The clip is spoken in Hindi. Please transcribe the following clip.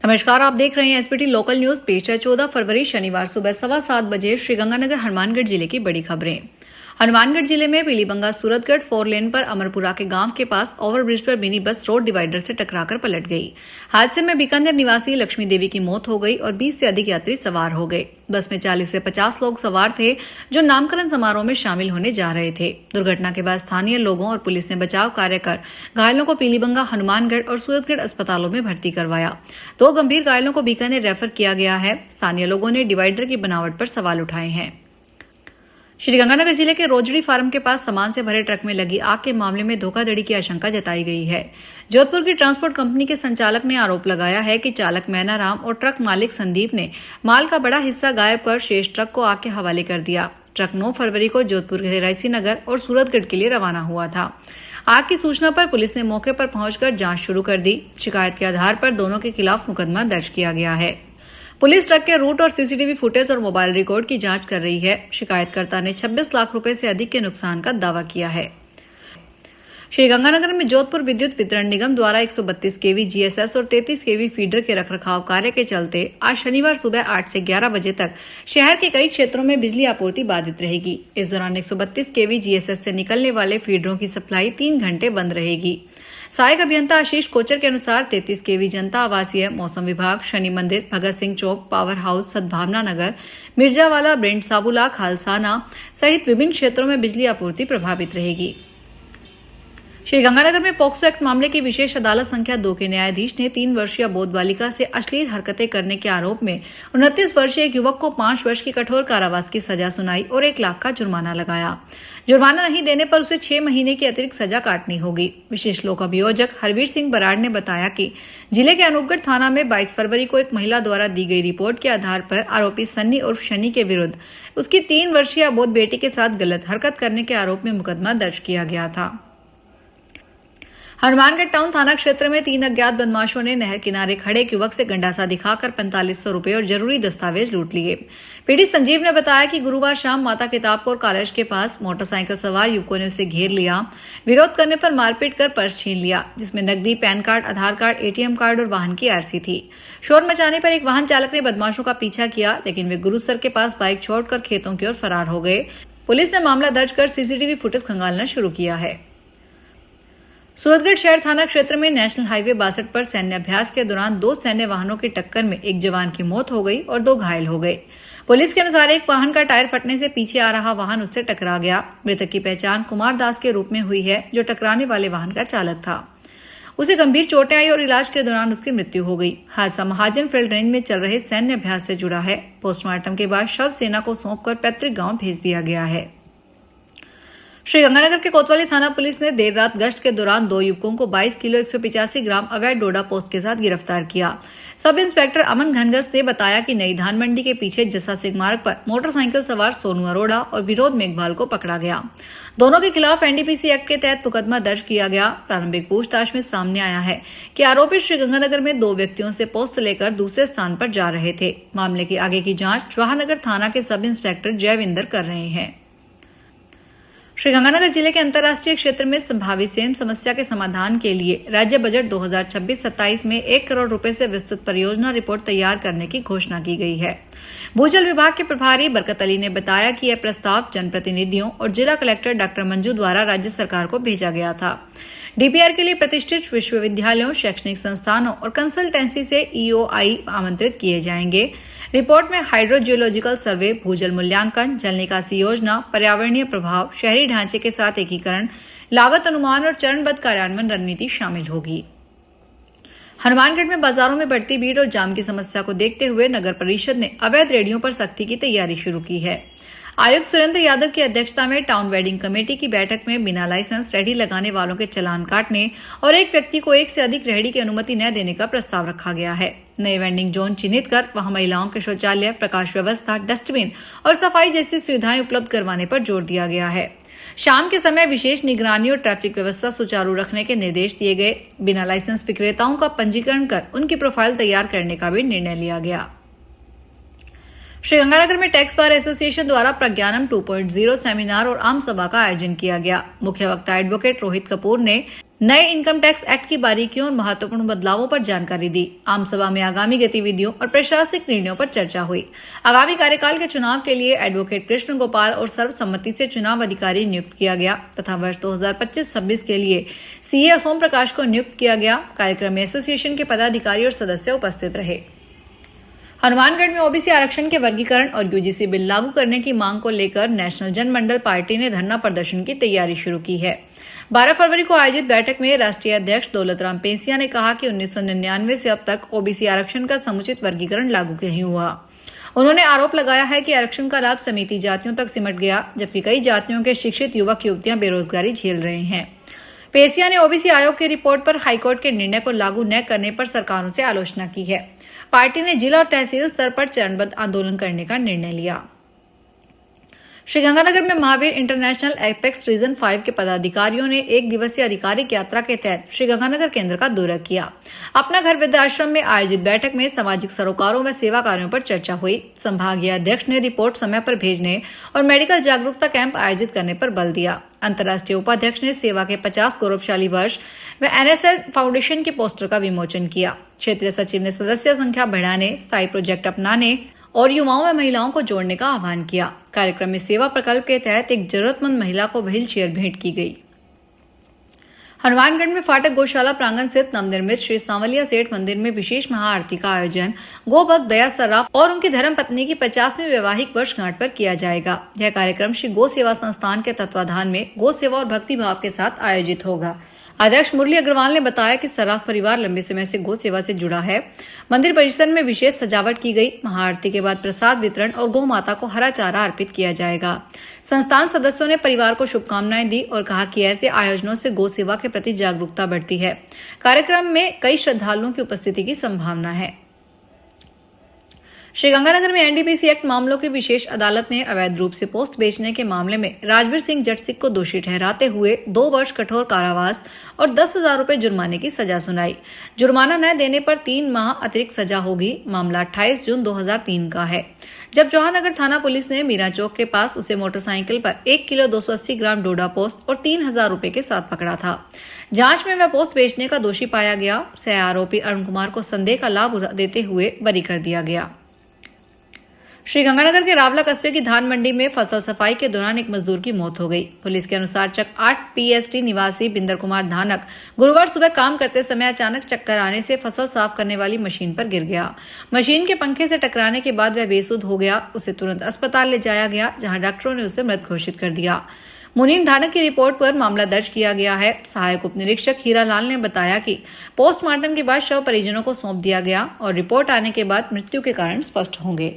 नमस्कार, आप देख रहे हैं एसपीटी लोकल न्यूज। पेश है 14 फरवरी शनिवार सुबह 7:15 बजे श्रीगंगानगर हनुमानगढ़ जिले की बड़ी खबरें। हनुमानगढ़ जिले में पीलीबंगा सूरतगढ़ 4 लेन पर अमरपुरा के गांव के पास ओवरब्रिज पर मिनी बस रोड डिवाइडर से टकराकर पलट गई। हादसे में बीकानेर निवासी लक्ष्मी देवी की मौत हो गई और 20 से अधिक यात्री सवार हो गए। बस में 40 से 50 लोग सवार थे जो नामकरण समारोह में शामिल होने जा रहे थे। दुर्घटना के बाद स्थानीय लोगों और पुलिस ने बचाव कार्य कर घायलों को पीलीबंगा, हनुमानगढ़ और सूरतगढ़ अस्पतालों में भर्ती करवाया। 2 गंभीर घायलों को बीकानेर रेफर किया गया है। स्थानीय लोगों ने डिवाइडर की बनावट पर सवाल उठाए हैं। श्रीगंगानगर जिले के रोजड़ी फार्म के पास सामान से भरे ट्रक में लगी आग के मामले में धोखाधड़ी की आशंका जताई गई है। जोधपुर की ट्रांसपोर्ट कंपनी के संचालक ने आरोप लगाया है कि चालक मैनाराम और ट्रक मालिक संदीप ने माल का बड़ा हिस्सा गायब कर शेष ट्रक को आग के हवाले कर दिया। ट्रक 9 फरवरी को जोधपुर के रायसी नगर और सूरतगढ़ के लिए रवाना हुआ था। आग की सूचना पर पुलिस ने मौके पर पहुंचकर जांच शुरू कर दी। शिकायत के आधार पर दोनों के खिलाफ मुकदमा दर्ज किया गया है। पुलिस ट्रक के रूट और सीसीटीवी फुटेज और मोबाइल रिकॉर्ड की जांच कर रही है। शिकायतकर्ता ने 26 लाख रुपए से अधिक के नुकसान का दावा किया है। श्रीगंगानगर में जोधपुर विद्युत वितरण निगम द्वारा 132 केवी जीएसएस और 33 केवी फीडर के रखरखाव कार्य के चलते आज शनिवार सुबह 8 से 11 बजे तक शहर के कई क्षेत्रों में बिजली आपूर्ति बाधित रहेगी। इस दौरान 132 केवी जीएसएस से निकलने वाले फीडरों की सप्लाई 3 घंटे बंद रहेगी। सहायक अभियंता आशीष कोचर के अनुसार 33 केवी जनता आवासीय, मौसम विभाग, शनि मंदिर, भगत सिंह चौक, पावर हाउस, सद्भावना नगर, मिर्जावाला, ब्रेंड साबुला, खालसाना सहित विभिन्न क्षेत्रों में बिजली आपूर्ति प्रभावित रहेगी। श्रीगंगानगर में पॉक्सो एक्ट मामले की विशेष अदालत संख्या 2 के न्यायाधीश ने 3 वर्षीय बोध बालिका से अश्लील हरकतें करने के आरोप में 29 वर्षीय एक युवक को 5 वर्ष की कठोर कारावास की सजा सुनाई और 1 लाख का जुर्माना लगाया। जुर्माना नहीं देने पर उसे 6 महीने की अतिरिक्त सजा काटनी होगी। विशेष लोक अभियोजक हरवीर सिंह बराड़ ने बताया कि जिले के अनूपगढ़ थाना में 22 फरवरी को एक महिला द्वारा दी गई रिपोर्ट के आधार पर आरोपी सन्नी उर्फ शनि के विरुद्ध उसकी 3 वर्षीय अबोध बेटी के साथ गलत हरकत करने के आरोप में मुकदमा दर्ज किया गया था। हनुमानगढ़ टाउन थाना क्षेत्र में 3 अज्ञात बदमाशों ने नहर किनारे खड़े एक युवक से गंडासा दिखाकर 4500 रुपए और जरूरी दस्तावेज लूट लिए। पीड़ित संजीव ने बताया कि गुरुवार शाम माता किताबपुर कॉलेज के पास मोटरसाइकिल सवार युवकों ने उसे घेर लिया। विरोध करने पर मारपीट कर पर्स छीन लिया, जिसमें नकदी, पैन कार्ड, आधार कार्ड, एटीएम कार्ड और वाहन की आरसी थी। शोर मचाने पर एक वाहन चालक ने बदमाशों का पीछा किया, लेकिन वे गुरुसर के पास बाइक छोड़कर खेतों की ओर फरार हो गए। पुलिस ने मामला दर्ज कर सीसीटीवी फुटेज खंगालना शुरू किया है। सूरतगढ़ शहर थाना क्षेत्र में नेशनल हाईवे 62 पर सैन्य अभ्यास के दौरान 2 सैन्य वाहनों की टक्कर में एक जवान की मौत हो गई और 2 घायल हो गए। पुलिस के अनुसार एक वाहन का टायर फटने से पीछे आ रहा वाहन उससे टकरा गया। मृतक की पहचान कुमार दास के रूप में हुई है, जो टकराने वाले वाहन का चालक था। उसे गंभीर चोटें आई और इलाज के दौरान उसकी मृत्यु हो गई। हादसा महाजन फील्ड रेंज में चल रहे सैन्य अभ्यास से जुड़ा है। पोस्टमार्टम के बाद शव सेना को सौंपकर पैतृक गांव भेज दिया गया है। श्रीगंगानगर के कोतवाली थाना पुलिस ने देर रात गश्त के दौरान 2 युवकों को 22 किलो 185 ग्राम अवैध डोडा पोस्त के साथ गिरफ्तार किया। सब इंस्पेक्टर अमन घनगस ने बताया कि नई धान मंडी के पीछे जस्सा सिंह मार्ग पर मोटरसाइकिल सवार सोनू अरोड़ा और विनोद मेघवाल को पकड़ा गया। दोनों के खिलाफ एनडीपीसी एक्ट के तहत मुकदमा दर्ज किया गया। प्रारंभिक पूछताछ में सामने आया है कि आरोपी श्रीगंगानगर में 2 व्यक्तियों से पोस्त लेकर दूसरे स्थान पर जा रहे थे। मामले की आगे की जाँच जवाहरनगर थाना के सब इंस्पेक्टर जयविंदर कर रहे हैं। श्रीगंगानगर जिले के अंतर्राष्ट्रीय क्षेत्र में संभावित सेम समस्या के समाधान के लिए राज्य बजट 2026-27 में 1 करोड़ रुपए से विस्तृत परियोजना रिपोर्ट तैयार करने की घोषणा की गई है। भूजल विभाग के प्रभारी बरकत अली ने बताया कि यह प्रस्ताव जनप्रतिनिधियों और जिला कलेक्टर डॉक्टर मंजू द्वारा राज्य सरकार को भेजा गया था। डीपीआर के लिए प्रतिष्ठित विश्वविद्यालयों, शैक्षणिक संस्थानों और कंसल्टेंसी से ईओआई आमंत्रित किए जाएंगे। रिपोर्ट में हाइड्रोजियोलॉजिकल सर्वे, भूजल मूल्यांकन, जल निकासी योजना, पर्यावरणीय प्रभाव, शहरी ढांचे के साथ एकीकरण, लागत अनुमान और चरणबद्ध कार्यान्वयन रणनीति शामिल होगी। हनुमानगढ़ में बाजारों में बढ़ती भीड़ और जाम की समस्या को देखते हुए नगर परिषद ने अवैध रेहड़ियों पर सख्ती की तैयारी शुरू की है। आयुक्त सुरेंद्र यादव की अध्यक्षता में टाउन वेडिंग कमेटी की बैठक में बिना लाइसेंस रेहड़ी लगाने वालों के चालान काटने और एक व्यक्ति को 1 से अधिक रेहड़ी की अनुमति न देने का प्रस्ताव रखा गया है। नए वेंडिंग जोन चिन्हित कर वहां महिलाओं के शौचालय, प्रकाश व्यवस्था, डस्टबिन और सफाई जैसी सुविधाएं उपलब्ध करवाने पर जोर दिया गया है। शाम के समय विशेष निगरानी और ट्रैफिक व्यवस्था सुचारू रखने के निर्देश दिए गए। बिना लाइसेंस विक्रेताओं का पंजीकरण कर उनकी प्रोफाइल तैयार करने का भी निर्णय लिया गया। श्रीगंगानगर में टैक्स बार एसोसिएशन द्वारा प्रज्ञानम 2.0 सेमिनार और आम सभा का आयोजन किया गया। मुख्य वक्ता एडवोकेट रोहित कपूर ने नए इनकम टैक्स एक्ट की बारीकियों और महत्वपूर्ण बदलावों पर जानकारी दी। आम सभा में आगामी गतिविधियों और प्रशासनिक निर्णयों पर चर्चा हुई। आगामी कार्यकाल के चुनाव के लिए एडवोकेट कृष्ण गोपाल और सर्वसम्मति से चुनाव अधिकारी नियुक्त किया गया तथा वर्ष 2025-26 के लिए सीए सोम प्रकाश को नियुक्त किया गया। कार्यक्रम में एसोसिएशन के पदाधिकारी और सदस्य उपस्थित रहे। हनुमानगढ़ में ओबीसी आरक्षण के वर्गीकरण और यूजीसी बिल लागू करने की मांग को लेकर नेशनल जनमंडल पार्टी ने धरना प्रदर्शन की तैयारी शुरू की है। 12 फरवरी को आयोजित बैठक में राष्ट्रीय अध्यक्ष दौलतराम पेंसिया ने कहा कि 1999 से अब तक ओबीसी आरक्षण का समुचित वर्गीकरण लागू नहीं हुआ। उन्होंने आरोप लगाया है कि आरक्षण का लाभ समिति जातियों तक सिमट गया, जबकि कई जातियों के शिक्षित युवक युवतियां बेरोजगारी झेल रहे हैं। पेंसिया ने ओबीसी आयोग की रिपोर्ट पर हाईकोर्ट के निर्णय को लागू न करने पर सरकारों से आलोचना की है। पार्टी ने जिला और तहसील स्तर पर चरणबद्ध आंदोलन करने का निर्णय लिया। श्रीगंगानगर में महावीर इंटरनेशनल एपेक्स रीजन 5 के पदाधिकारियों ने एक दिवसीय आधिकारिक यात्रा के तहत श्रीगंगानगर केंद्र का दौरा किया। अपना घर वृद्धाश्रम में आयोजित बैठक में सामाजिक सरोकारों व सेवा कार्यों पर चर्चा हुई। संभागीय अध्यक्ष ने रिपोर्ट समय पर भेजने और मेडिकल जागरूकता कैंप आयोजित करने पर बल दिया। अंतर्राष्ट्रीय उपाध्यक्ष ने सेवा के 50 गौरवशाली वर्ष व एनएसएल फाउंडेशन के पोस्टर का विमोचन किया। क्षेत्रीय सचिव ने सदस्य संख्या बढ़ाने, स्थायी प्रोजेक्ट अपनाने और युवाओं व महिलाओं को जोड़ने का आह्वान किया। कार्यक्रम में सेवा प्रकल्प के तहत एक जरूरतमंद महिला को व्हील चेयर भेंट की गई। हनुमानगढ़ में फाटक गौशाला प्रांगण स्थित नवनिर्मित श्री सांवलिया सेठ मंदिर में विशेष महाआरती का आयोजन गोभक्त दया सर्राफ और उनकी धर्मपत्नी की 50वीं वैवाहिक वर्षगांठ पर किया जाएगा। यह कार्यक्रम श्री गौ सेवा संस्थान के तत्वाधान में गौ सेवा और भक्ति भाव के साथ आयोजित होगा। अध्यक्ष मुरली अग्रवाल ने बताया कि सर्राफ परिवार लंबे समय से गौ सेवा से जुड़ा है। मंदिर परिसर में विशेष सजावट की गई। महाआरती के बाद प्रसाद वितरण और गौ माता को हरा चारा अर्पित किया जाएगा। संस्थान सदस्यों ने परिवार को शुभकामनाएं दी और कहा कि ऐसे आयोजनों से गौ सेवा के प्रति जागरूकता बढ़ती है। कार्यक्रम में कई श्रद्धालुओं की उपस्थिति की संभावना है। श्रीगंगानगर में एनडीपीसी एक्ट मामलों की विशेष अदालत ने अवैध रूप से पोस्ट बेचने के मामले में राजवीर सिंह जटसिक को दोषी ठहराते हुए 2 वर्ष कठोर कारावास और 10,000 रुपए जुर्माने की सजा सुनाई। जुर्माना न देने पर 3 माह अतिरिक्त सजा होगी। मामला 28 जून 2003 का है, जब जवाहरनगर थाना पुलिस ने मीरा चौक के पास उसे मोटरसाइकिल पर 1 किलो 280 ग्राम डोडा पोस्ट और 3,000 रुपए के साथ पकड़ा था। जांच में वह पोस्ट बेचने का दोषी पाया गया। सह आरोपी अरुण कुमार को संदेह का लाभ देते हुए बरी कर दिया गया। श्रीगंगानगर के रावला कस्बे की धान मंडी में फसल सफाई के दौरान एक मजदूर की मौत हो गई। पुलिस के अनुसार चक 8 पीएसटी निवासी बिंदर कुमार धानक गुरुवार सुबह काम करते समय अचानक चक्कर आने से फसल साफ करने वाली मशीन पर गिर गया। मशीन के पंखे से टकराने के बाद वह बेसुध हो गया। उसे तुरंत अस्पताल ले जाया गया, जहां डॉक्टरों ने उसे मृत घोषित कर दिया। मुनीम धानक की रिपोर्ट पर मामला दर्ज किया गया है। सहायक उप निरीक्षक हीरालाल ने बताया कि पोस्टमार्टम के बाद शव परिजनों को सौंप दिया गया और रिपोर्ट आने के बाद मृत्यु के कारण स्पष्ट होंगे।